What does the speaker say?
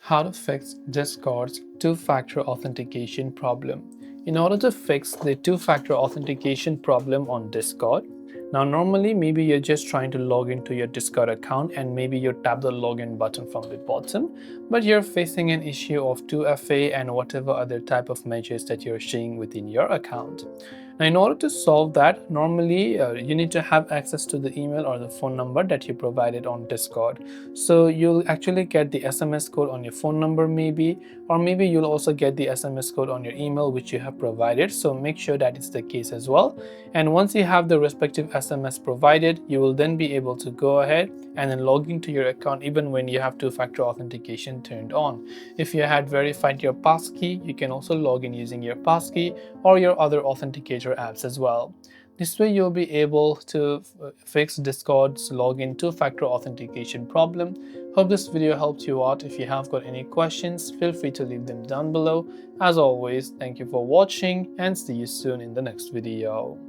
How to fix Discord's two-factor authentication problem. In order to fix the two-factor authentication problem on Discord, now normally maybe you're just trying to log into your Discord account and maybe you tap the login button from the bottom, but you're facing an issue of 2FA and whatever other type of measures that you're seeing within your account. Now, in order to solve that, normally you need to have access to the email or the phone number that you provided on Discord. So you'll actually get the SMS code on your phone number maybe, or maybe you'll also get the SMS code on your email which you have provided. So make sure that is the case as well. And once you have the respective SMS provided, you will then be able to go ahead and then log into your account even when you have two-factor authentication turned on. If you had verified your passkey, you can also log in using your passkey or your other authenticator apps as well. This way you'll be able to fix Discord's login two-factor authentication problem. Hope this video helped you out. If you have got any questions, feel free to leave them down below. As always, thank you for watching and see you soon in the next video.